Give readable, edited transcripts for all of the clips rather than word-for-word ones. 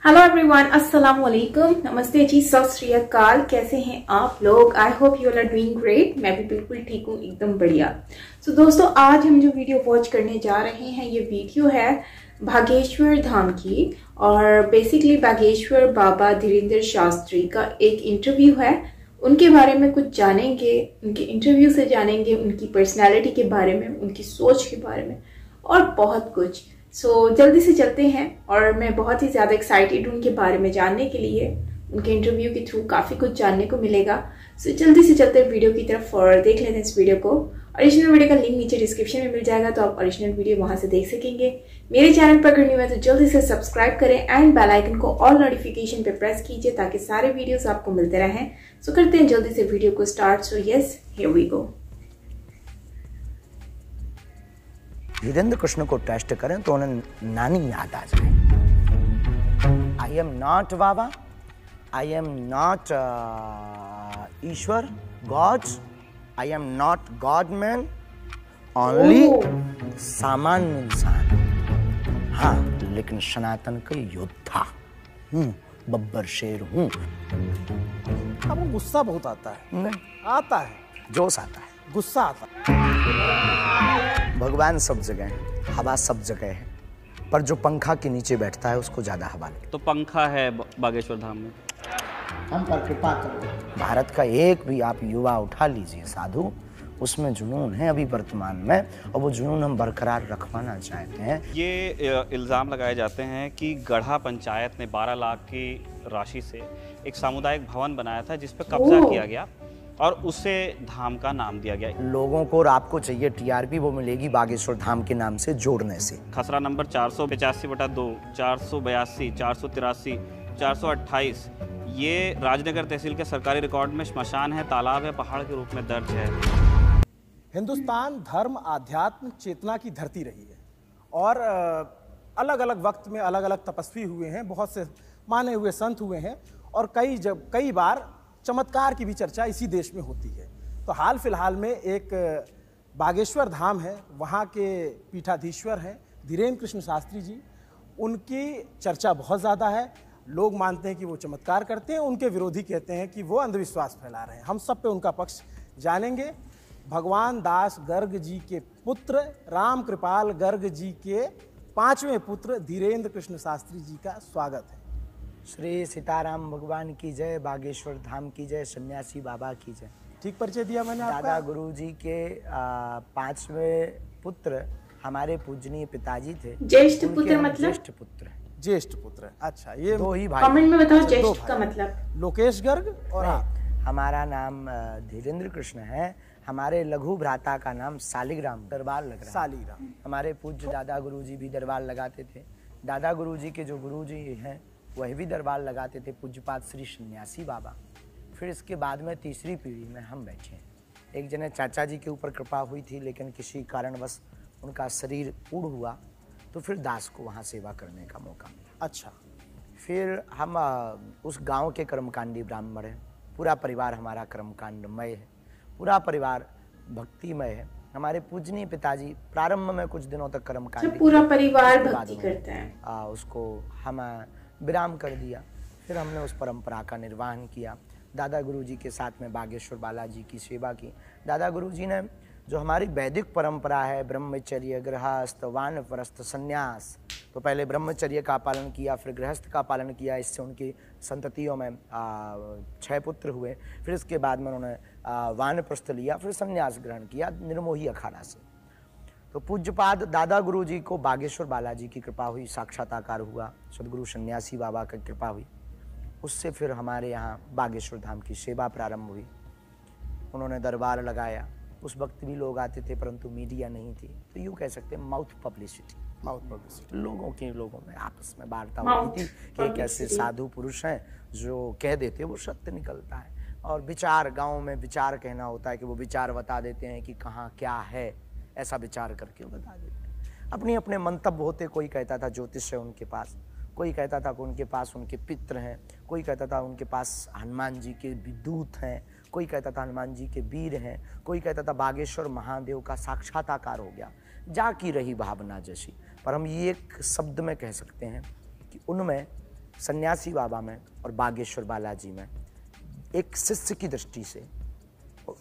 Hello everyone, अस्सलाम वालेकुम, नमस्ते जी, सत श्री अकाल। कैसे हैं आप लोग? I hope you are doing great. मैं भी बिल्कुल ठीक हूँ, एकदम बढ़िया। दोस्तों, आज हम जो वीडियो वॉच करने जा रहे हैं, ये वीडियो है बागेश्वर धाम की। और बेसिकली बागेश्वर बाबा धीरेन्द्र शास्त्री का एक इंटरव्यू है। उनके बारे में कुछ जानेंगे, उनके इंटरव्यू से जानेंगे उनकी पर्सनैलिटी के बारे में, उनकी सोच के बारे में और बहुत कुछ। जल्दी से चलते हैं। और मैं बहुत ही ज़्यादा एक्साइटेड हूँ उनके बारे में जानने के लिए। उनके इंटरव्यू के थ्रू काफ़ी कुछ जानने को मिलेगा। जल्दी से चलते हैं वीडियो की तरफ और देख लेते हैं इस वीडियो को। ओरिजिनल वीडियो का लिंक नीचे डिस्क्रिप्शन में मिल जाएगा, तो आप ओरिजिनल वीडियो वहां से देख सकेंगे। मेरे चैनल पर करनी है तो जल्दी से सब्सक्राइब करें एंड बेल आइकन को ऑल नोटिफिकेशन पे प्रेस कीजिए ताकि सारे वीडियोस आपको मिलते रहें। करते हैं जल्दी से वीडियो को start. Yes, here we go. Dhirendra Krishna को टेस्ट करें तो उन्हें नानी याद आ जाए। I am not baba, I am not Ishwar gods, I am not god man, only सामान्य इंसान। हाँ, लेकिन सनातन का योद्धा हूँ, बब्बर शेर हूँ। अब गुस्सा बहुत आता है। नहीं आता है, जोश आता है, गुस्सा आता है। भगवान सब जगह है, हवा सब जगह है, पर जो पंखा के नीचे बैठता है उसको ज्यादा हवा लगती है। तो पंखा है बागेश्वर धाम में। हम पर कृपा करो। भारत का एक भी आप युवा उठा लीजिए साधु, उसमें जुनून है अभी वर्तमान में, और वो जुनून हम बरकरार रखवाना चाहते हैं। ये इल्ज़ाम लगाए जाते हैं कि गढ़ा पंचायत ने 12 लाख की राशि से एक सामुदायिक भवन बनाया था जिस पर कब्जा किया गया और उसे धाम का नाम दिया गया। लोगों को और आपको चाहिए टीआरपी, वो मिलेगी बागेश्वर धाम के नाम से जोड़ने से। खसरा नंबर 485/2, 482, 483, 428 ये राजनगर तहसील के सरकारी रिकॉर्ड में श्मशान है, तालाब है, पहाड़ के रूप में दर्ज है। हिंदुस्तान धर्म आध्यात्म चेतना की धरती रही है और अलग अलग वक्त में अलग अलग तपस्वी हुए हैं, बहुत से माने हुए संत हुए हैं और कई बार चमत्कार की भी चर्चा इसी देश में होती है। तो हाल फिलहाल में एक बागेश्वर धाम है, वहाँ के पीठाधीश्वर हैं धीरेन्द्र कृष्ण शास्त्री जी। उनकी चर्चा बहुत ज़्यादा है। लोग मानते हैं कि वो चमत्कार करते हैं, उनके विरोधी कहते हैं कि वो अंधविश्वास फैला रहे हैं। हम सब पे उनका पक्ष जानेंगे। भगवान दास गर्ग जी के पुत्र राम कृपाल गर्ग जी के 5वें पुत्र धीरेन्द्र कृष्ण शास्त्री जी का स्वागत है। श्री सीताराम भगवान की जय, बागेश्वर धाम की जय, सन्यासी बाबा की जय। ठीक परिचय दिया मैंने आपका। दादा गुरु जी के 5वें पुत्र हमारे पूजनीय पिताजी थे। ज्येष्ठ पुत्र मतलब? ज्येष्ठ पुत्र। ज्येष्ठ पुत्र, अच्छा। ये दो ही भाई। कमेंट में बताओ ज्येष्ठ का मतलब। लोकेश गर्ग और आप। हमारा नाम धीरेन्द्र कृष्ण है। हमारे लघु भ्राता का नाम सालिग्राम, दरबार लग रहा है। सालिग्राम। हमारे पूज्य दादा गुरु जी भी दरबार लगाते थे। दादा गुरु जी के जो गुरु जी हैं वह भी दरबार लगाते थे, पूज्यपात श्री सन्यासी बाबा। फिर इसके बाद में तीसरी पीढ़ी में हम बैठे हैं। एक जने चाचा जी के ऊपर कृपा हुई थी, लेकिन किसी कारणवश उनका शरीर पूर्ण हुआ, तो फिर दास को वहाँ सेवा करने का मौका मिला। अच्छा। फिर हम उस गांव के कर्मकांडी ब्राह्मण हैं। पूरा परिवार हमारा कर्मकांडमय है, पूरा परिवार भक्तिमय है। हमारे पूजनीय पिताजी प्रारंभ में कुछ दिनों तक कर्मकांड, पूरा परिवार भक्ति करते हैं। उसको हम विराम कर दिया। फिर हमने उस परंपरा का निर्वहन किया। दादा गुरुजी के साथ में बागेश्वर बालाजी की सेवा की। दादा गुरुजी ने जो हमारी वैदिक परंपरा है, ब्रह्मचर्य, गृहस्थ, वानप्रस्थ, संन्यास, तो पहले ब्रह्मचर्य का पालन किया, फिर गृहस्थ का पालन किया। इससे उनकी संततियों में 6 पुत्र हुए। फिर इसके बाद में उन्होंने वानप्रस्थ लिया, फिर संन्यास ग्रहण किया निर्मोही अखाड़ा से। तो पूज्यपाद दादा गुरु जी को बागेश्वर बालाजी की कृपा हुई, साक्षात्कार हुआ, सदगुरु सन्यासी बाबा की कृपा हुई। उससे फिर हमारे यहाँ बागेश्वर धाम की सेवा प्रारंभ हुई। उन्होंने दरबार लगाया। उस वक्त भी लोग आते थे, परंतु मीडिया नहीं थी, तो यूँ कह सकते हैं माउथ पब्लिसिटी। लोगों में आपस में वार्ता होती थी कि एक ऐसे साधु पुरुष हैं जो कह देते वो सत्य निकलता है। और विचार, गाँव में विचार कहना होता है कि वो विचार बता देते हैं कि कहाँ क्या है, ऐसा विचार करके बता देते हैं। अपने अपने मंतव्य होते। कोई कहता था ज्योतिष है उनके पास, कोई कहता था कि उनके पास उनके पितृ हैं, कोई कहता था उनके पास हनुमान जी के विद्यूत हैं, कोई कहता था हनुमान जी के वीर हैं, कोई कहता था बागेश्वर महादेव का साक्षात्कार हो गया। जा की रही भावना जैसी। पर हम ये एक शब्द में कह सकते हैं कि उनमें सन्यासी बाबा में और बागेश्वर बालाजी में एक शिष्य की दृष्टि से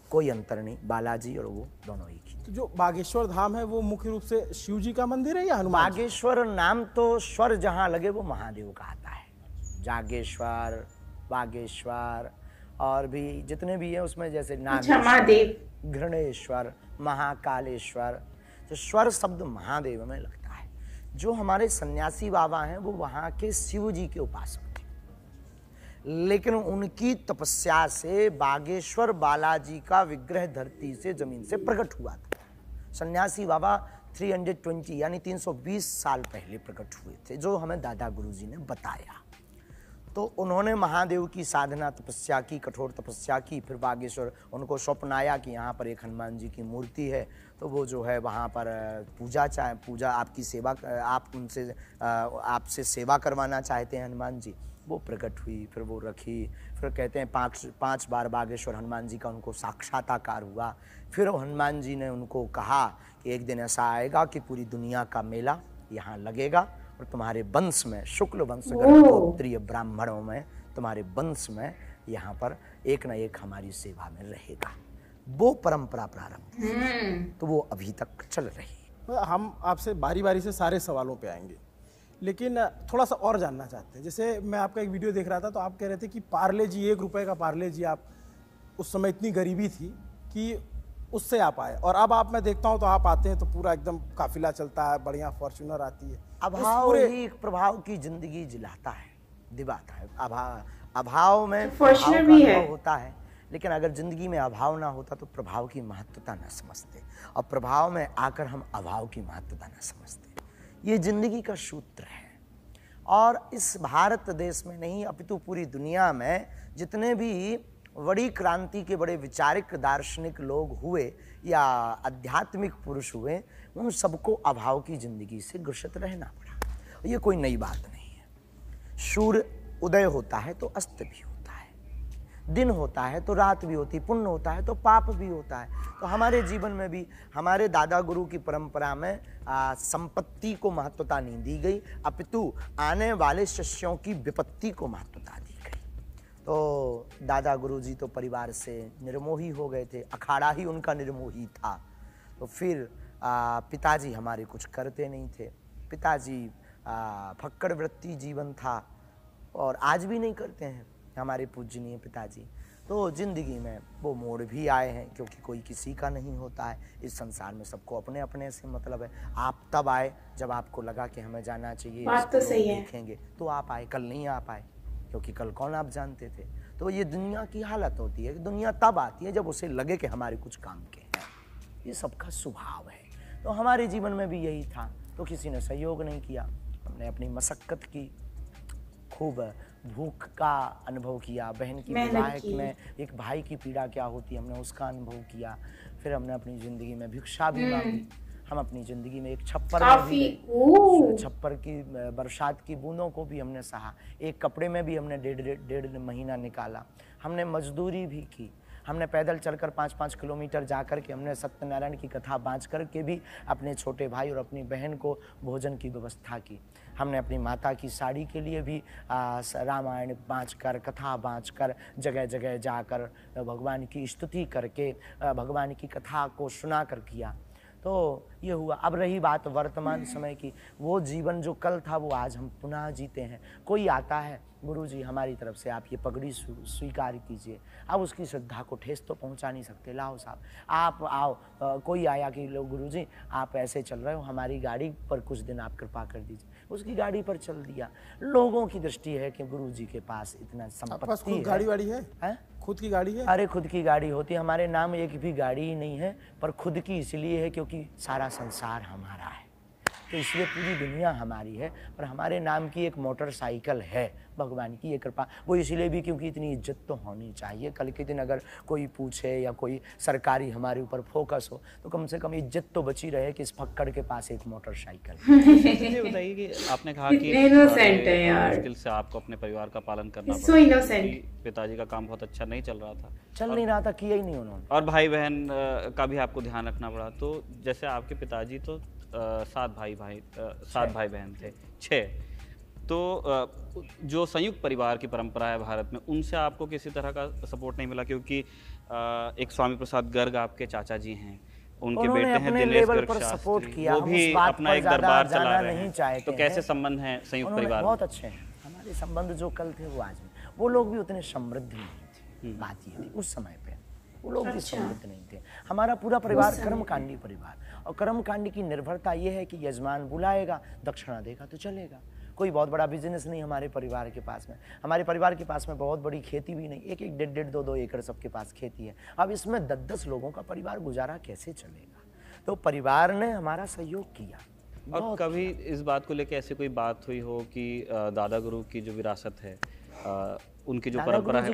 कोई अंतर नहीं, बालाजी और वो दोनों ही की। तो जो बागेश्वर धाम है वो मुख्य रूप से शिव जी का मंदिर है या हनुमान जी? बागेश्वर नाम तो स्वर जहाँ लगे वो महादेव का आता है। जागेश्वर, बागेश्वर और भी जितने भी है उसमें जैसे महादेव, घृणेश्वर, महाकालेश्वर, तो स्वर शब्द महादेव में लगता है। जो हमारे सन्यासी बाबा हैं वो वहाँ के शिव जी के उपासक थे, लेकिन उनकी तपस्या से बागेश्वर बालाजी का विग्रह धरती से जमीन से प्रकट हुआ था। सन्यासी बाबा 320 यानी 320 साल पहले प्रकट हुए थे, जो हमें दादा गुरुजी ने बताया। तो उन्होंने महादेव की साधना तपस्या की, कठोर तपस्या की। फिर बागेश्वर उनको स्वप्न आया कि यहाँ पर एक हनुमान जी की मूर्ति है, तो वो जो है वहाँ पर पूजा आपकी सेवा, आप उनसे आपसे सेवा करवाना चाहते हैं हनुमान जी। वो प्रकट हुई, फिर वो रखी। फिर कहते हैं पांच बार बागेश्वर हनुमान जी का उनको साक्षात्कार हुआ। फिर हनुमान जी ने उनको कहा कि एक दिन ऐसा आएगा कि पूरी दुनिया का मेला यहाँ लगेगा और तुम्हारे वंश में, शुक्ल वंश गोत्रीय ब्राह्मणों में, तुम्हारे वंश में यहाँ पर एक न एक हमारी सेवा में रहेगा। वो परंपरा प्रारंभ हुई, तो वो अभी तक चल रही। हम आपसे बारी बारी से सारे सवालों पे आएंगे, लेकिन थोड़ा सा और जानना चाहते हैं। जैसे मैं आपका एक वीडियो देख रहा था, तो आप कह रहे थे कि पार्ले जी, 1 रुपए का पार्ले जी, आप उस समय इतनी गरीबी थी कि उससे आप आए, और अब आप, मैं देखता हूँ तो आप आते हैं तो पूरा एकदम काफिला चलता है, बढ़िया फॉर्च्यूनर आती है। अभाव ही एक प्रभाव की जिंदगी जिलाता है, दिवाता है। अभाव में फॉर्च्यूनर भी है होता है, लेकिन अगर जिंदगी में अभाव ना होता तो प्रभाव की महत्वता ना समझते, और प्रभाव में आकर हम अभाव की महत्वता ना समझते। ये जिंदगी का सूत्र है। और इस भारत देश में नहीं अपितु पूरी दुनिया में जितने भी बड़ी क्रांति के बड़े विचारिक दार्शनिक लोग हुए या आध्यात्मिक पुरुष हुए, उन सबको अभाव की जिंदगी से ग्रसित रहना पड़ा। ये कोई नई बात नहीं है। सूर्य उदय होता है तो अस्त भी होता है, दिन होता है तो रात भी होती, पुण्य होता है तो पाप भी होता है। तो हमारे जीवन में भी हमारे दादा गुरु की परंपरा में संपत्ति को महत्वता नहीं दी गई, अपितु आने वाले शिष्यों की विपत्ति को महत्वता दी गई। तो दादा गुरु जी तो परिवार से निर्मोही हो गए थे, अखाड़ा ही उनका निर्मोही था। तो फिर पिताजी हमारे कुछ करते नहीं थे, पिताजी फक्कड़ वृत्ति जीवन था और आज भी नहीं करते हैं हमारे पूजनीय पिताजी। तो जिंदगी में वो मोड़ भी आए हैं, क्योंकि कोई किसी का नहीं होता है इस संसार में, सबको अपने अपने से मतलब है। आप तब आए जब आपको लगा कि हमें जाना चाहिए, बात तो सही है, देखेंगे तो आप आए, कल नहीं आ पाए, क्योंकि कल कौन आप जानते थे। तो ये दुनिया की हालत होती है कि दुनिया तब आती है जब उसे लगे कि हमारे कुछ काम के हैं। ये सबका स्वभाव है। तो हमारे जीवन में भी यही था। तो किसी ने सहयोग नहीं किया, हमने अपनी मशक्कत की, खूब भूख का अनुभव किया, बहन की विवाह में एक भाई की पीड़ा क्या होती है हमने उसका अनुभव किया। फिर हमने अपनी जिंदगी में भिक्षा भी मांगी। हम अपनी जिंदगी में एक छप्पर में भी गए, छप्पर की बरसात की बूंदों को भी हमने सहा, एक कपड़े में भी हमने डेढ़ महीना निकाला। हमने मजदूरी भी की, हमने पैदल चलकर 5-5 किलोमीटर जाकर के हमने सत्यनारायण की कथा बाँच कर के भी अपने छोटे भाई और अपनी बहन को भोजन की व्यवस्था की। हमने अपनी माता की साड़ी के लिए भी रामायण बाँच कर, कथा बाँच कर, जगह जगह जाकर भगवान की स्तुति करके भगवान की कथा को सुना कर किया। तो ये हुआ। अब रही बात वर्तमान समय की, वो जीवन जो कल था वो आज हम पुनः जीते हैं। कोई आता है, गुरुजी हमारी तरफ से आप ये पगड़ी स्वीकार कीजिए, अब उसकी श्रद्धा को ठेस तो पहुंचा नहीं सकते, लाओ साहब आप आओ। कोई आया कि लो गुरुजी आप ऐसे चल रहे हो, हमारी गाड़ी पर कुछ दिन आप कृपा कर दीजिए, उसकी गाड़ी पर चल दिया। लोगों की दृष्टि है कि गुरुजी के पास इतना संपत्ति है। गाड़ी वाड़ी है? खुद की गाड़ी है? अरे खुद की गाड़ी होती, हमारे नाम एक भी गाड़ी ही नहीं है, पर खुद की इसलिए है क्योंकि सारा संसार हमारा है, तो इसलिए पूरी दुनिया हमारी है। पर हमारे नाम की एक मोटरसाइकिल है, भगवान की ये कृपा। वो इसलिए भी क्योंकि इतनी इज्जत तो होनी चाहिए। कल के दिन अगर कोई पूछे या कोई सरकारी हमारे ऊपर फोकस हो तो कम से कम इज्जत तो बची रहे कि इस फक्कड़ के पास एक मोटरसाइकिल है। ये बताइए कि आपने कहा कि इनोसेंट है यार, मुश्किल से आपको अपने परिवार का पालन करना पड़ा, इनोसेंट। पिताजी का काम बहुत अच्छा नहीं चल रहा था, नहीं रहा था, किया ही नहीं उन्होंने, और भाई बहन का भी आपको ध्यान रखना पड़ा। तो जैसे आपके पिताजी तो 7 भाई बहन थे, 6। तो जो संयुक्त परिवार की परंपरा है भारत में, उनसे आपको किसी तरह का सपोर्ट नहीं मिला? क्योंकि एक स्वामी प्रसाद गर्ग आपके चाचा जी हैं, उनके बेटे हैं दिनेश गर्ग शास्त्री, वो भी अपना एक दरबार चला रहे हैं, तो कैसे संबंध हैं संयुक्त परिवार? बहुत अच्छे हैं हमारे संबंध, जो कल थे वो आज में। वो लोग भी उतने समृद्ध नहीं थे, बात ये थी उस समय पे वो लोग भी समृद्ध नहीं थे। हमारा पूरा परिवार कर्मकांडी परिवार, और कर्मकांडी की निर्भरता ये है कि यजमान बुलाएगा, दक्षिणा देगा तो चलेगा। कोई बहुत बड़ा बिजनेस नहीं हमारे परिवार के पास में। हमारे परिवार के पास में बहुत बड़ी खेती भी नहीं, एक एक डेढ़ दो दो एकड़ सबके पास खेती है। अब इसमें 10-10 लोगों का परिवार गुजारा कैसे चलेगा? तो परिवार ने हमारा सहयोग किया। और कभी इस बात को लेकर ऐसी कोई बात हुई हो कि दादा गुरु की जो विरासत है, उनकी जो परंपरा है,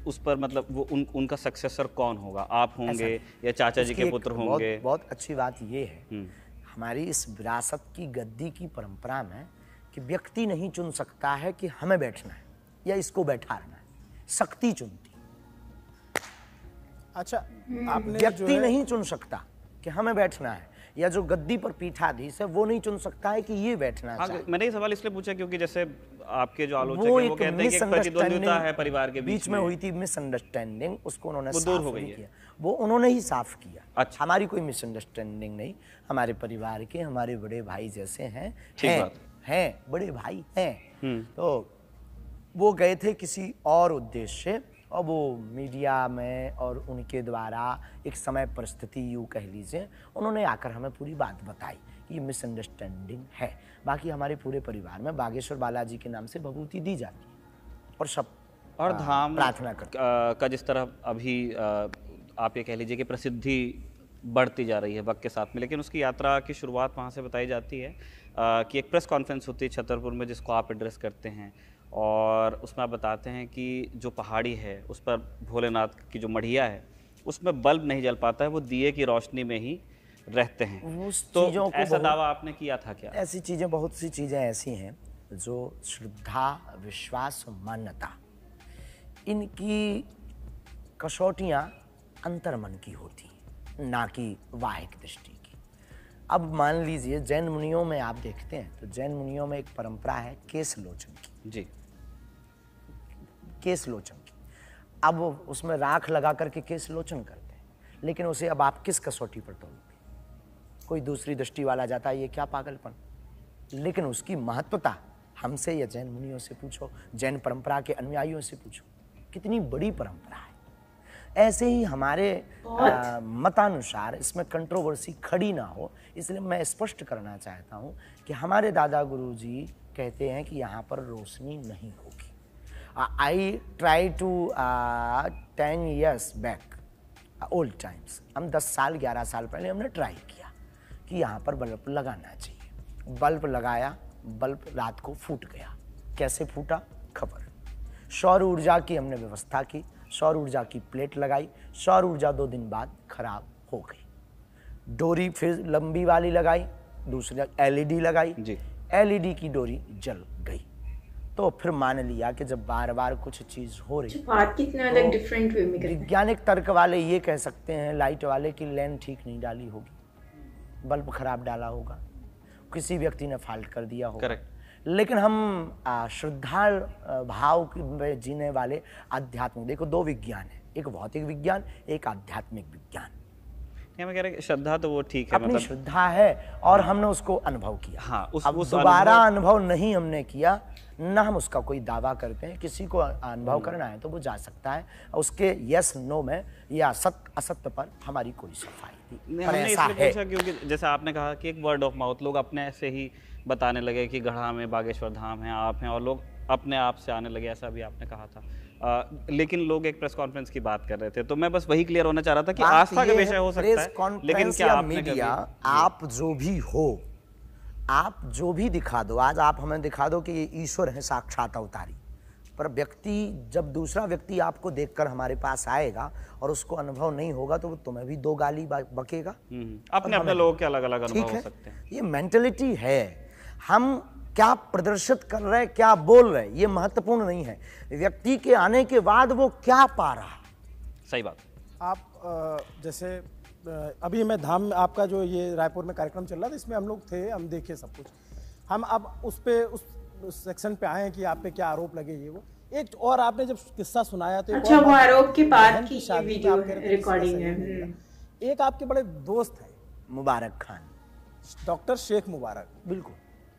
उस पर मतलब वो उनका सक्सेसर कौन होगा? आप होंगे या चाचा जी के पुत्र होंगे? बहुत अच्छी बात ये है, हमारी इस विरासत की गद्दी की परंपरा में कि व्यक्ति नहीं चुन सकता है कि हमें बैठना है या इसको बैठाना है, शक्ति चुनती। अच्छा, आपने व्यक्ति नहीं चुन सकता कि हमें बैठना है, या जो गद्दी पर पीठाधीश है वो नहीं चुन सकता है कि ये बैठना चाहिए। मैंने ये सवाल इसलिए पूछा क्योंकि जैसे आपके जो आलोचक हैं वो कहते हैं कि प्रतिद्वंद्विता है परिवार के बीच में हुई थी, मिसअंडरस्टैंडिंग, उसको उन्होंने दूर हो गई है, वो उन्होंने ही साफ किया। अच्छा। हमारी कोई मिसअंडरस्टैंडिंग नहीं, हमारे परिवार के हमारे बड़े भाई जैसे हैं, बड़े भाई हैं। तो वो गए थे किसी और उद्देश्य से, और वो मीडिया में और उनके द्वारा एक समय परिस्थिति यूँ कह लीजिए, उन्होंने आकर हमें पूरी बात बताई कि ये मिसअंडरस्टैंडिंग है। बाकी हमारे पूरे परिवार में बागेश्वर बालाजी के नाम से भभूति दी जाती है और सब और धाम प्रार्थना करते का जिस तरह अभी आप ये कह लीजिए कि प्रसिद्धि बढ़ती जा रही है वक्त के साथ में, लेकिन उसकी यात्रा की शुरुआत वहाँ से बताई जाती है कि एक प्रेस कॉन्फ्रेंस होती है छतरपुर में जिसको आप एड्रेस करते हैं, और उसमें आप बताते हैं कि जो पहाड़ी है उस पर भोलेनाथ की जो मढ़िया है उसमें बल्ब नहीं जल पाता है, वो दिए की रोशनी में ही रहते हैं। तो ऐसा दावा आपने किया था क्या? ऐसी चीज़ें, बहुत सी चीज़ें ऐसी हैं जो श्रद्धा, विश्वास, मान्यता, इनकी कसौटियाँ अंतर्मन की होती हैं, ना कि बाह्य दृष्टि की। अब मान लीजिए जैन मुनियों में आप देखते हैं तो जैन मुनियों में एक परंपरा है केस लोचन की। जी, केस लोचन की। अब उसमें राख लगा करके केस लोचन करते हैं, लेकिन उसे अब आप किस कसौटी पर तोलोगे? कोई दूसरी दृष्टि वाला जाता है ये क्या पागलपन, लेकिन उसकी महत्वता हमसे या जैन मुनियों से पूछो, जैन परंपरा के अनुयायियों से पूछो, कितनी बड़ी परंपरा है। ऐसे ही हमारे मतानुसार इसमें कंट्रोवर्सी खड़ी ना हो, इसलिए मैं स्पष्ट करना चाहता हूँ कि हमारे दादा गुरु जी कहते हैं कि यहाँ पर रोशनी नहीं होगी। I try to 10 years back, old times, हम 10 साल 11 साल पहले हमने ट्राई किया कि यहाँ पर बल्ब लगाना चाहिए। बल्ब लगाया, बल्ब रात को फूट गया। कैसे फूटा खबर? सौर ऊर्जा की हमने व्यवस्था की, सौर ऊर्जा की प्लेट लगाई, सौर ऊर्जा 2 दिन बाद खराब हो गई। डोरी फिर लंबी वाली लगाई, दूसरी एलईडी लगाई, एलईडी की डोरी जल गई। तो फिर मान लिया कि जब बार बार कुछ चीज हो रही, बात कितना अलग डिफरेंट वे में करते हैं। वैज्ञानिक तर्क वाले ये कह सकते हैं लाइट वाले की लाइन ठीक नहीं डाली होगी, बल्ब खराब डाला होगा, किसी व्यक्ति ने फॉल्ट कर दिया होगा। करेक्ट। लेकिन हम श्रद्धा भाव में जीने वाले आध्यात्मिक, देखो 2 विज्ञान है, एक भौतिक विज्ञान, एक आध्यात्मिक विज्ञान। मैं कह रहा श्रद्धा तो वो ठीक है, अपनी मतलब श्रद्धा है और हमने उसको अनुभव किया। हाँ, अब दोबारा अनुभव नहीं हमने किया, ना हम उसका कोई दावा करते हैं। किसी को अनुभव करना है तो वो जा सकता है, उसके यस नो में या सत्य असत्य पर हमारी कोई सफाई नहीं। हमने इसलिए पूछा क्योंकि जैसे आपने कहा कि एक वर्ड ऑफ माउथ, लोग अपने से ही बताने लगे कि गढ़ा में बागेश्वर धाम है, आप हैं, और लोग अपने आप से आने लगे, ऐसा भी आपने कहा था। लेकिन लोग एक प्रेस कॉन्फ्रेंस की बात कर रहे थे, तो मैं बस वही क्लियर होना चाह रहा था कि आस्था का विषय हो सकता है, लेकिन क्या आपने मीडिया, आप जो भी हो, आप जो भी दिखा दो, आज आप हमें दिखा दो कि ये ईश्वर है साक्षात अवतारी, पर व्यक्ति जब दूसरा व्यक्ति आपको देखकर हमारे पास आएगा और उसको अनुभव नहीं होगा तो वो तुम्हें भी 2 गाली बकेगा। अपने अपने लोगों के अलग अलग अनुभव हो सकते हैं। ये मेंटलिटी है। हम क्या प्रदर्शित कर रहे, क्या बोल रहे, ये महत्वपूर्ण नहीं है, व्यक्ति के आने के बाद वो क्या पा रहा। सही बात। आप जैसे अभी मैं धाम में, आपका जो ये रायपुर में कार्यक्रम चल रहा था, इसमें हम लोग थे, हम देखे सब कुछ। हम अब उस पे उस सेक्शन पे आए हैं कि आप पे क्या आरोप लगे ये वो। एक और आपने जब किस्सा सुनाया तो अच्छा, वो आरोप के बाद की शादी में वीडियो आप कह रहे थे रिकॉर्डिंग किस्सा है। सही नहीं लगा। एक आपके बड़े दोस्त हैं मुबारक खान, डॉक्टर शेख मुबारक, बिल्कुल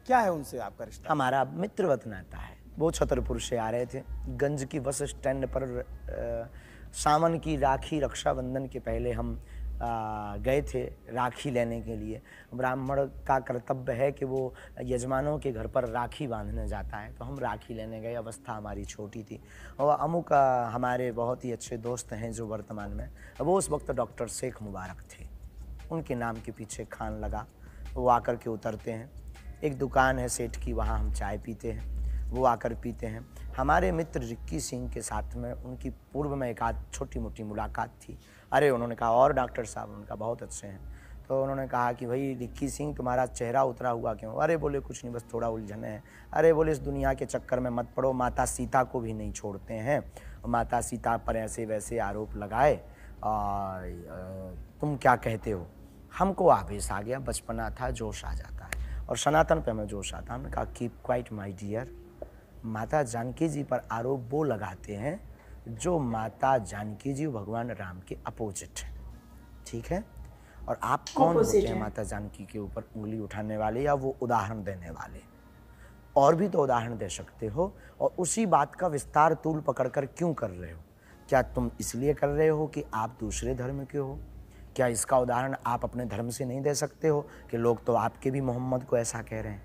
क्या है उनसे आपका रिश्ता? हमारा मित्रवत नाता है। वो छतरपुर से आ रहे थे, गंज की बस स्टैंड पर सावन की राखी रक्षाबंधन के पहले हम गए थे राखी लेने के लिए। ब्राह्मण का कर्तव्य है कि वो यजमानों के घर पर राखी बांधने जाता है, तो हम राखी लेने गए। अवस्था हमारी छोटी थी और अमुक हमारे बहुत ही अच्छे दोस्त हैं जो वर्तमान में, वो उस वक्त डॉक्टर शेख मुबारक थे, उनके नाम के पीछे खान लगा। वो आकर के उतरते हैं, एक दुकान है सेठ की, वहाँ हम चाय पीते हैं, वो आकर पीते हैं। हमारे मित्र रिक्की सिंह के साथ में उनकी पूर्व में एक आध छोटी मोटी मुलाकात थी। अरे उन्होंने कहा, और डॉक्टर साहब उनका बहुत अच्छे हैं, तो उन्होंने कहा कि भाई रिक्की सिंह तुम्हारा चेहरा उतरा हुआ क्यों? अरे बोले कुछ नहीं, बस थोड़ा उलझन है। अरे बोले इस दुनिया के चक्कर में मत पड़ो, माता सीता को भी नहीं छोड़ते हैं, माता सीता पर ऐसे वैसे आरोप लगाए और तुम क्या कहते हो? हमको आवेश आ गया, बचपना था, जोश आ जाता है और सनातन पे हमें जोश आता। हमने कहा कीप क्वाइट माय डियर, माता जानकी जी पर आरोप वो लगाते हैं जो माता जानकी जी भगवान राम के अपोजिट है, ठीक है? और आप कौन होते हैं माता जानकी के ऊपर उंगली उठाने वाले या वो उदाहरण देने वाले? और भी तो उदाहरण दे सकते हो। और उसी बात का विस्तार तूल पकड़कर क्यों कर रहे हो? क्या तुम इसलिए कर रहे हो कि आप दूसरे धर्म के हो? क्या इसका उदाहरण आप अपने धर्म से नहीं दे सकते हो कि लोग तो आपके भी मोहम्मद को ऐसा कह रहे हैं?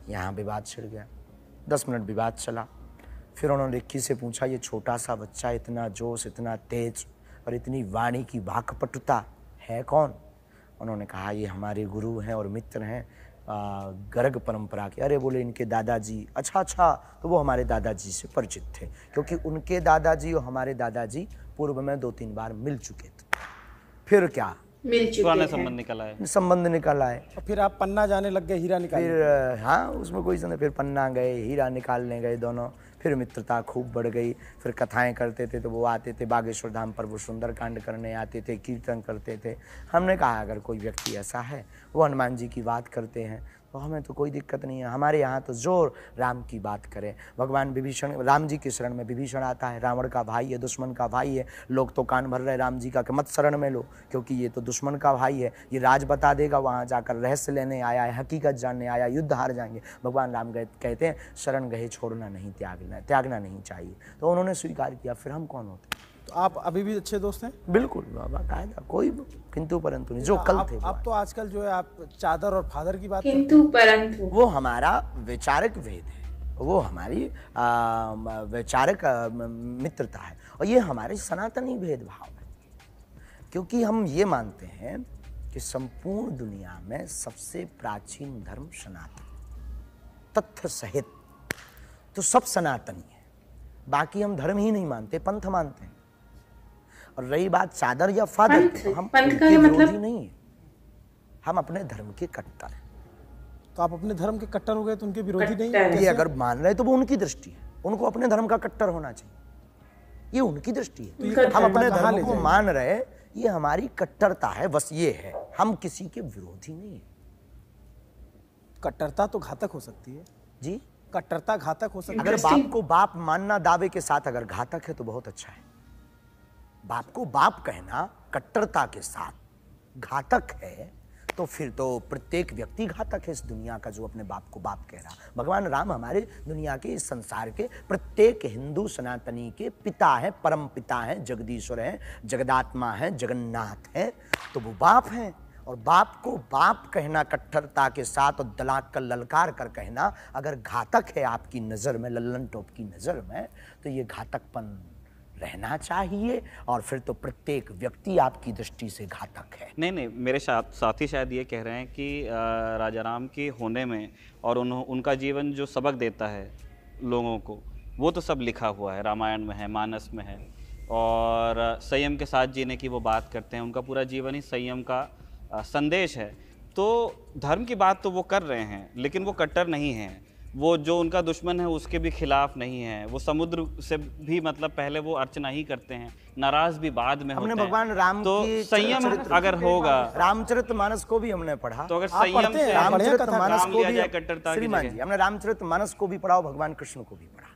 यहाँ विवाद छिड़ गया, 10 मिनट विवाद चला। फिर उन्होंने रिक्की से पूछा, ये छोटा सा बच्चा, इतना जोश, इतना तेज और इतनी वाणी की वाक्पटुता है कौन? उन्होंने कहा ये हमारे गुरु हैं और मित्र हैं गर्ग परंपरा के। अरे बोले इनके दादाजी। अच्छा, तो वो हमारे दादाजी से परिचित थे, क्योंकि उनके दादाजी और हमारे दादाजी पूर्व में 2-3 बार मिल चुके थे। फिर क्या मिल चुके पुराने हैं। संबंध निकल आए। और फिर आप पन्ना जाने लग गए, हीरा निकाल। फिर हाँ, उसमें कोई समय, फिर पन्ना गए, हीरा निकालने गए दोनों। फिर मित्रता खूब बढ़ गई। फिर कथाएं करते थे तो वो आते थे बागेश्वर धाम पर, वो सुंदरकांड करने आते थे, कीर्तन करते थे। हमने कहा अगर कोई व्यक्ति ऐसा है, वो हनुमान जी की बात करते हैं, तो हमें तो कोई दिक्कत नहीं है। हमारे यहाँ तो जोर राम की बात करें। भगवान विभीषण, राम जी की शरण में विभीषण आता है, रावण का भाई है, दुश्मन का भाई है। लोग तो कान भर रहे राम जी का कि मत शरण में लो, क्योंकि ये तो दुश्मन का भाई है, ये राज बता देगा, वहाँ जाकर रहस्य लेने आया है, हकीकत जानने आया, युद्ध हार जाएंगे। भगवान राम कहते हैं शरण गए छोड़ना नहीं, त्यागना नहीं चाहिए। तो उन्होंने स्वीकार किया। फिर हम कौन होते? तो आप अभी भी अच्छे दोस्त हैं? बिल्कुल बाकायदा, कोई किंतु परंतु नहीं। जो कल थे अब तो आजकल जो है आप चादर और फादर की बात किंतु परंतु, वो हमारा वैचारिक भेद है, वो हमारी वैचारिक मित्रता है और ये हमारे सनातनी भेदभाव है। क्योंकि हम ये मानते हैं कि संपूर्ण दुनिया में सबसे प्राचीन धर्म सनातन, तथ्य सहित तो सब सनातनी है। बाकी हम धर्म ही नहीं मानते, पंथ मानते हैं। और रही बात चादर या फादर की, तो हम पंथ का उनके मतलब विरोधी नहीं है, हम अपने धर्म के कट्टर हैं। तो आप अपने धर्म के कट्टर हो गए तो उनके विरोधी नहीं? ये अगर मान रहे तो वो उनकी दृष्टि है, उनको अपने धर्म का कट्टर होना चाहिए, ये उनकी दृष्टि है। हम अपने धर्म को मान रहे, ये हमारी कट्टरता है, बस ये है, हम किसी के विरोधी नहीं है। कट्टरता तो घातक हो सकती है जी, कट्टरता घातक हो सकती है। अगर बाप को बाप मानना दावे के साथ अगर घातक है तो बहुत अच्छा है। बाप को बाप कहना कट्टरता के साथ घातक है तो फिर तो प्रत्येक व्यक्ति घातक है इस दुनिया का, जो अपने बाप को बाप कह रहा। भगवान राम हमारे दुनिया के, इस संसार के प्रत्येक हिंदू सनातनी के पिता हैं, परम पिता हैं, जगदीश्वर हैं, जगदात्मा हैं, जगन्नाथ हैं, तो वो बाप हैं। और बाप को बाप कहना कट्टरता के साथ और दलाक का ललकार कर कहना अगर घातक है आपकी नज़र में, लल्लन टॉप की नज़र में, तो ये घातकपन रहना चाहिए और फिर तो प्रत्येक व्यक्ति आपकी दृष्टि से घातक है। नहीं, मेरे साथी शायद ये कह रहे हैं कि राजा राम के होने में और उनका जीवन जो सबक देता है लोगों को, वो तो सब लिखा हुआ है, रामायण में है, मानस में है। और संयम के साथ जीने की वो बात करते हैं, उनका पूरा जीवन ही संयम का संदेश है। तो धर्म की बात तो वो कर रहे हैं, लेकिन वो कट्टर नहीं हैं। वो जो उनका दुश्मन है उसके भी खिलाफ नहीं है, वो समुद्र से भी मतलब पहले वो अर्चना ही करते हैं, नाराज भी बाद में हमने होते हैं। भगवान राम तो की संयम अगर होगा, रामचरितमानस को भी हमने पढ़ा, तो अगर संयम से रामचरितमानस काम को लिया भी जाए कट्टरता की श्रीमान जगह। जी हमने रामचरितमानस को भी पढ़ा और भगवान कृष्ण को भी पढ़ा।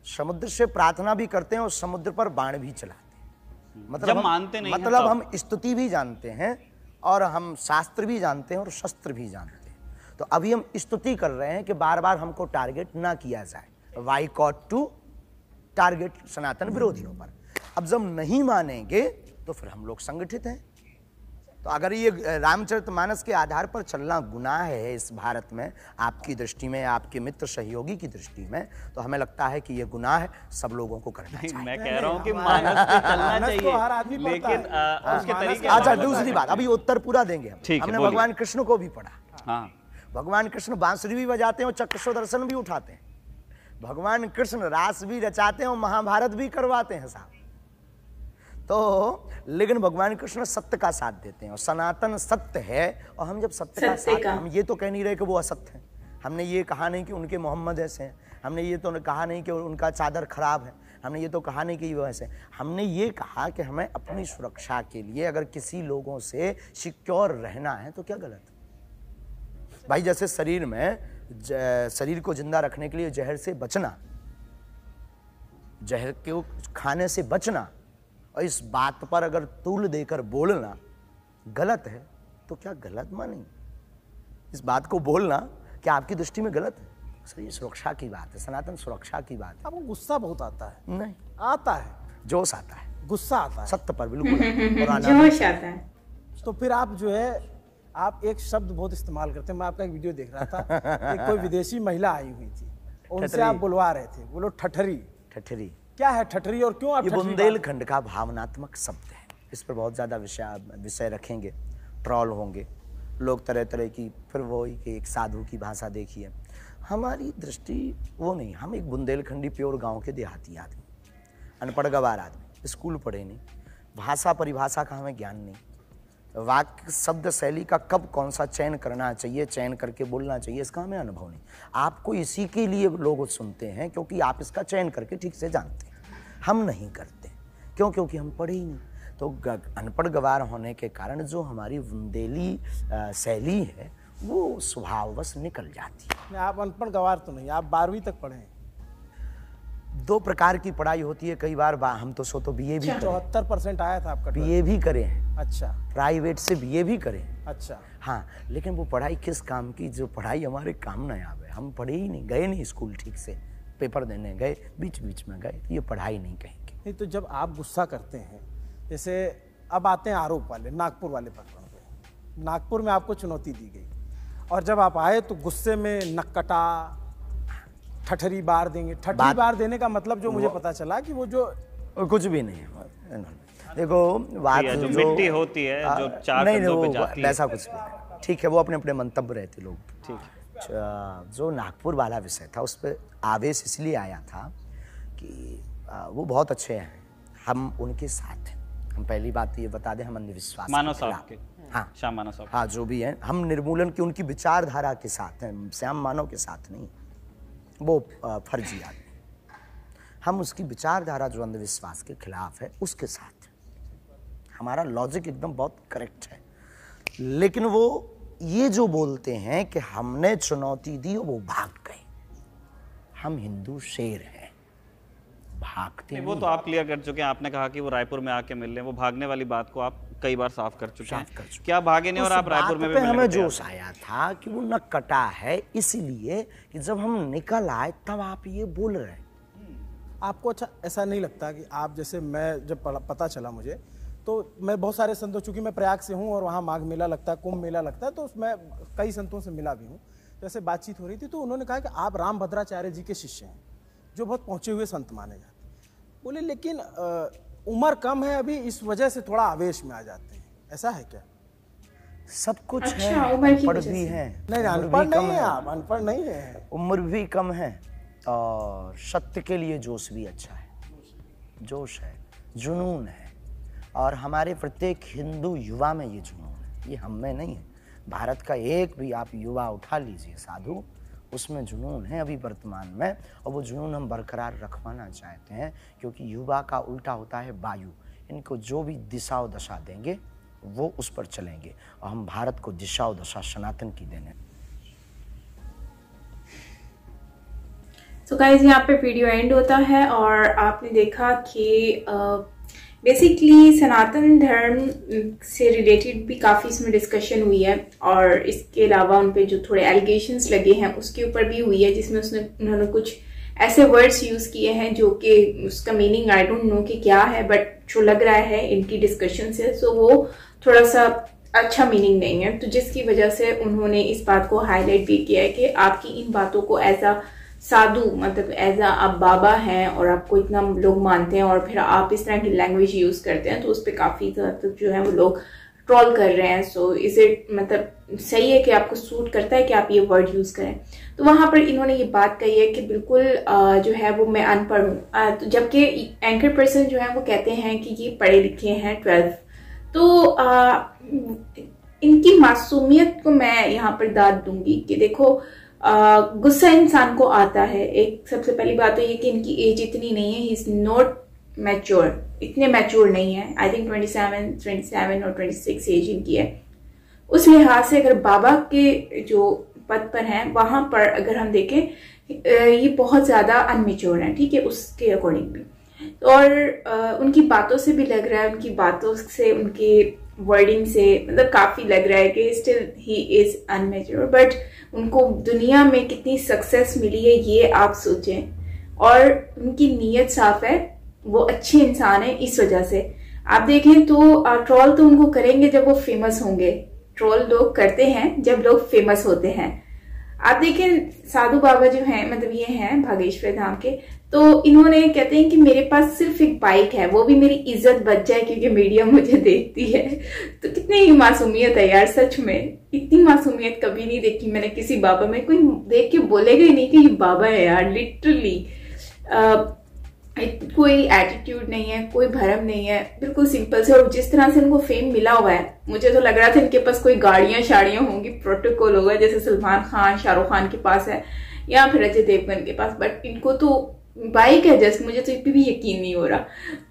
समुद्र से प्रार्थना भी करते हैं और समुद्र पर बाण भी चलाते हैं। मतलब जब मानते नहीं हैं मतलब तब। हम स्तुति भी जानते हैं और हम शास्त्र भी जानते हैं और शस्त्र भी जानते हैं। तो अभी हम स्तुति कर रहे हैं कि बार बार हमको टारगेट ना किया जाए, वाई कॉट टू टारगेट सनातन विरोधियों पर। अब जब नहीं मानेंगे तो फिर हम लोग संगठित हैं। तो अगर ये रामचरितमानस के आधार पर चलना गुनाह है इस भारत में, आपकी दृष्टि में, आपके मित्र सहयोगी की दृष्टि में, तो हमें लगता है कि ये गुनाह है, सब लोगों को करना चाहिए। मैं कह रहा हूँ कि मानस पे चलना मानस चाहिए, तो हर आदमी पढ़ता लेकिन है। उसके मानस तरीके। अच्छा, दूसरी बात, अभी उत्तर पूरा देंगे हम। ठीक है, हमने बोलिए। भगवान कृष्ण को भी पढ़ा। हाँ, भगवान कृष्ण बांसुरी भी बजाते हैं और चक्र सुदर्शन भी उठाते हैं। भगवान कृष्ण रास भी रचाते हैं और महाभारत भी करवाते हैं साहब। तो लेकिन भगवान कृष्ण सत्य का साथ देते हैं और सनातन सत्य है। और हम जब सत्य का साथ, हम ये तो कह नहीं रहे कि वो असत्य हैं। हमने ये कहा नहीं कि उनके मोहम्मद ऐसे हैं, हमने ये तो कहा नहीं कि उनका चादर खराब है, हमने ये तो कहा नहीं कि वो ऐसे। हमने ये कहा कि हमें अपनी सुरक्षा के लिए अगर किसी लोगों से सिक्योर रहना है तो क्या गलत है भाई। जैसे शरीर में शरीर को जिंदा रखने के लिए जहर से बचना, जहर को खाने से बचना, और इस बात पर अगर तूल देकर बोलना गलत है तो क्या गलत मानेंगे? इस बात को बोलना क्या आपकी दृष्टि में गलत है? सर ये सुरक्षा की बात है, सनातन सुरक्षा की बात है। आपको गुस्सा बहुत आता है? नहीं, आता है, जोश आता है, गुस्सा आता है, सत्य पर बिल्कुल जोश आता है। तो फिर आप जो है, आप एक शब्द बहुत इस्तेमाल करते हैं। मैं आपका एक वीडियो देख रहा था, एक कोई विदेशी महिला आई हुई थी, उनसे आप बुलवा रहे थे, बोलो ठठरी। ठठरी क्या है ठठरी और क्यों आप ये ठठरी बुंदेलखंड का भावनात्मक शब्द है। इस पर बहुत ज़्यादा विषय रखेंगे, ट्रॉल होंगे लोग तरह तरह की। फिर वो कि एक साधु की भाषा देखिए, हमारी दृष्टि वो नहीं। हम एक बुंदेलखंडी प्योर गांव के देहाती आदमी, अनपढ़ गवार आदमी, स्कूल पढ़े नहीं, भाषा परिभाषा का हमें ज्ञान नहीं, वाक्य शब्द शैली का कब कौन सा चयन करना चाहिए, चयन करके बोलना चाहिए, इसका हमें अनुभव नहीं। आपको इसी के लिए लोग सुनते हैं क्योंकि आप इसका चयन करके ठीक से जानते हैं। हम नहीं करते क्यों? क्योंकि हम पढ़े ही नहीं। तो अनपढ़ गवार होने के कारण जो हमारी बुंदेली शैली है वो स्वभाववश निकल जाती है। आप अनपढ़ गवार तो नहीं, आप 12वीं तक पढ़े हैं। 2 प्रकार की पढ़ाई होती है कई बार। हम तो बीए भी 74% आया था आपका। बीए भी करे हैं, अच्छा, प्राइवेट से बीए भी करें। अच्छा, हाँ, लेकिन वो पढ़ाई किस काम की? जो पढ़ाई हमारे काम न आवे। हम पढ़े ही नहीं, गए नहीं स्कूल ठीक से, पेपर देने गए, बीच बीच में गए, ये पढ़ाई नहीं कहेंगे। नहीं तो जब आप गुस्सा करते हैं, जैसे अब आते हैं आरोप वाले, नागपुर वाले प्रकरण पे। नागपुर में आपको चुनौती दी गई और जब आप आए तो गुस्से में नक्कटा ठठरी बार देंगे। ठठरी बार देने का मतलब जो मुझे पता चला कि वो जो कुछ भी नहीं है। देखो बात जो मिट्टी होती है जो चार कंधों पे जाती है, वैसा कुछ भी नहीं। ठीक है, वो अपने अपने मंतव्य रहते लोग। ठीक है। जो नागपुर वाला विषय था उस पर आवेश इसलिए आया था कि वो बहुत अच्छे हैं, हम उनके साथ हैं। हम पहली बात ये बता दें, हम अंधविश्वास मानव साहब के, हाँ श्याम मानव साहब, हाँ जो भी हैं, हम निर्मूलन की उनकी विचारधारा के साथ हैं, श्याम मानव के साथ नहीं। वो फर्जी आदमी, हम उसकी विचारधारा जो अंधविश्वास के खिलाफ है उसके साथ हैं। हमारा लॉजिक एकदम बहुत करेक्ट है। लेकिन वो ये जो बोलते हैं कि हमने चुनौती दी और वो भाग गए, हम हिंदू शेर हैं, भागते नहीं। वो तो आप क्लियर कर चुके हैं। आपने कहा कि वो रायपुर में आके मिल रहे हैं, वो भागने वाली बात को आप कई बार साफ कर चुके हैं। क्या भागे नहीं और आप रायपुर में भी मिलने? हमें जोश आया था कि वो न कटा है, इसलिए कि जब हम निकल आए तब आप ये बोल रहे हैं। आपको अच्छा ऐसा नहीं लगता कि आप जैसे, मैं जब पता चला मुझे, तो मैं बहुत सारे संतों, चूंकि मैं प्रयाग से हूँ और वहाँ माघ मेला लगता है, कुंभ मेला लगता है, तो उसमें कई संतों से मिला भी हूँ। जैसे बातचीत हो रही थी तो उन्होंने कहा कि आप रामभद्राचार्य जी के शिष्य हैं, जो बहुत पहुँचे हुए संत माने जाते हैं। बोले लेकिन उम्र कम है अभी, इस वजह से थोड़ा आवेश में आ जाते हैं, ऐसा है क्या? सब कुछ अच्छा, है, अनपढ़ भी है। नहीं, अनपढ़ नहीं है आप, अनपढ़ नहीं है, उम्र भी कम है और सत्य के लिए जोश भी अच्छा है, जोश है, जुनून है। और हमारे प्रत्येक हिंदू युवा में ये जुनून है, ये हम में नहीं है। भारत का एक भी आप युवा उठा लीजिए साधु, उसमें जुनून है अभी वर्तमान में, और वो जुनून हम बरकरार रखवाना चाहते हैं, क्योंकि युवा का उल्टा होता है वायु। इनको जो भी दिशा और दशा देंगे वो उस पर चलेंगे, और हम भारत को दिशा और दशा सनातन की देने। तो गाइस यहाँ पे वीडियो एंड होता है और आपने देखा कि बेसिकली सनातन धर्म से रिलेटेड भी काफ़ी इसमें डिस्कशन हुई है, और इसके अलावा उन पे जो थोड़े एलिगेशंस लगे हैं उसके ऊपर भी हुई है, जिसमें उन्होंने कुछ ऐसे वर्ड्स यूज़ किए हैं जो कि उसका मीनिंग आई डोंट नो कि क्या है, बट जो लग रहा है इनकी डिस्कशन से सो वो थोड़ा सा अच्छा मीनिंग नहीं है। तो जिसकी वजह से उन्होंने इस बात को हाईलाइट भी किया है कि आपकी इन बातों को एज अ साधु, मतलब एज अ आप बाबा हैं और आपको इतना लोग मानते हैं और फिर आप इस तरह की लैंग्वेज यूज करते हैं, तो उस पर काफी जो है वो लोग ट्रोल कर रहे हैं। सो इज इट मतलब सही है कि आपको सूट करता है कि आप ये वर्ड यूज करें? तो वहां पर इन्होंने ये बात कही है कि बिल्कुल जो है वो मैं अनपढ़ हूँ, तो जबकि एंकर पर्सन जो है वो कहते हैं कि ये पढ़े लिखे हैं 12। तो इनकी मासूमियत को मैं यहाँ पर दाद दूंगी कि देखो गुस्सा इंसान को आता है। एक सबसे पहली बात तो ये कि इनकी एज इतनी नहीं है, ही इज नॉट मैच्योर, इतने मैच्योर नहीं है। आई थिंक 27 और 26 एज इनकी है। उस लिहाज से अगर बाबा के जो पद पर हैं वहां पर अगर हम देखें ये बहुत ज्यादा अनमेच्योर है, ठीक है, उसके अकॉर्डिंग भी। और उनकी बातों से भी लग रहा है, उनकी बातों से, उनके वर्डिंग से मतलब काफी लग रहा है कि still he is immature. But उनको दुनिया में कितनी सक्सेस मिली है ये आप सोचें, और उनकी नीयत साफ है, वो अच्छे इंसान है। इस वजह से आप देखें तो ट्रोल तो उनको करेंगे जब वो फेमस होंगे, ट्रोल लोग करते हैं जब लोग फेमस होते हैं। आप देखें साधु बाबा जो हैं, मतलब ये हैं भागेश्वर धाम के, तो इन्होंने कहते हैं कि मेरे पास सिर्फ एक बाइक है, वो भी मेरी इज्जत बच जाए क्योंकि मीडिया मुझे देखती है। तो कितनी ही मासूमियत है यार, सच में इतनी मासूमियत कभी नहीं देखी मैंने किसी बाबा में। कोई देख के बोलेगा ही नहीं कि ये बाबा है यार, लिटरली। कोई एटीट्यूड नहीं है, कोई भरम नहीं है, बिल्कुल सिंपल से। और जिस तरह से इनको फेम मिला हुआ है, मुझे तो लग रहा था इनके पास कोई गाड़ियां शाड़ियां होंगी, प्रोटोकॉल होगा, जैसे सलमान खान शाहरुख खान के पास है या फिर अजय देवगन के पास, बट इनको तो बाइक है जस्ट। मुझे तो इतनी भी यकीन नहीं हो रहा।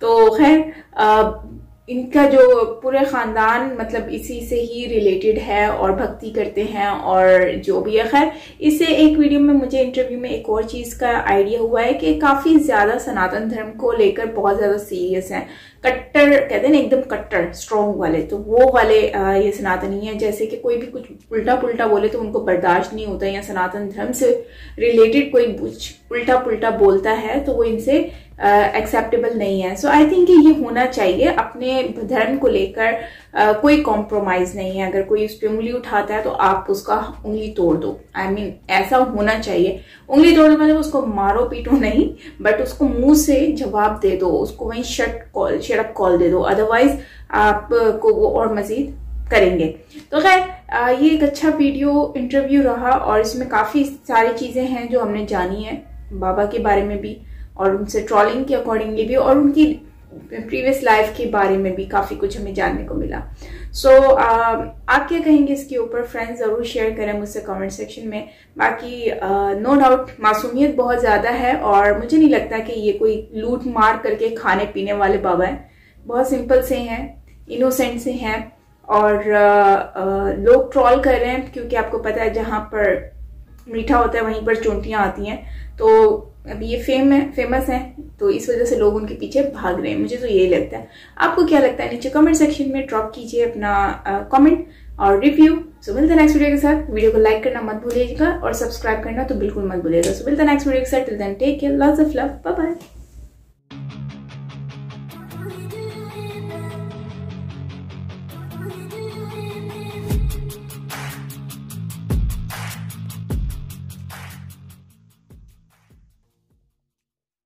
तो खैर इनका जो पूरे खानदान मतलब इसी से ही रिलेटेड है और भक्ति करते हैं और जो भी है। खैर इससे एक वीडियो में मुझे इंटरव्यू में एक और चीज का आइडिया हुआ है कि काफी ज्यादा सनातन धर्म को लेकर बहुत ज्यादा सीरियस हैं, कट्टर कहते हैं ना, एकदम कट्टर स्ट्रॉन्ग वाले, तो वो वाले ये सनातनी है। जैसे कि कोई भी कुछ उल्टा पुल्टा बोले तो उनको बर्दाश्त नहीं होता, या सनातन धर्म से रिलेटेड कोई उल्टा पुल्टा बोलता है तो वो इनसे एक्सेप्टेबल नहीं है। सो आई थिंक ये होना चाहिए, अपने धर्म को लेकर कोई कॉम्प्रोमाइज नहीं है। अगर कोई उस पर उंगली उठाता है तो आप उसका उंगली तोड़ दो। आई मीन ऐसा होना चाहिए। उंगली तोड़ने मतलब उसको मारो पीटो नहीं, बट उसको मुंह से जवाब दे दो, उसको वहीं शट अप कॉल दे दो, अदरवाइज आपको वो और मजीद करेंगे। तो खैर ये एक अच्छा वीडियो इंटरव्यू रहा और इसमें काफी सारी चीजें हैं जो हमने जानी है बाबा के बारे में भी, और उनसे ट्रोलिंग के अकॉर्डिंगली भी, और उनकी प्रीवियस लाइफ के बारे में भी काफी कुछ हमें जानने को मिला। सो आप क्या कहेंगे इसके ऊपर? फ्रेंड्स जरूर शेयर करें मुझसे कमेंट सेक्शन में। बाकी नो डाउट मासूमियत बहुत ज्यादा है और मुझे नहीं लगता कि ये कोई लूट मार करके खाने पीने वाले बाबा हैं। बहुत सिंपल से हैं, इनोसेंट से हैं, और लोग ट्रोल कर रहे हैं क्योंकि आपको पता है जहां पर मीठा होता है वहीं पर चोंटियां आती हैं। तो अभी ये फेमस है तो इस वजह से लोग उनके पीछे भाग रहे हैं, मुझे तो यही लगता है। आपको क्या लगता है नीचे कमेंट सेक्शन में ड्रॉप कीजिए अपना कमेंट और रिव्यू। सो मिलते हैं नेक्स्ट वीडियो के साथ। वीडियो को लाइक करना मत भूलिएगा और सब्सक्राइब करना तो बिल्कुल मत भूलिएगा। सो मिलते हैं नेक्स्ट वीडियो के साथ। Till then take care, lots of love, bye bye.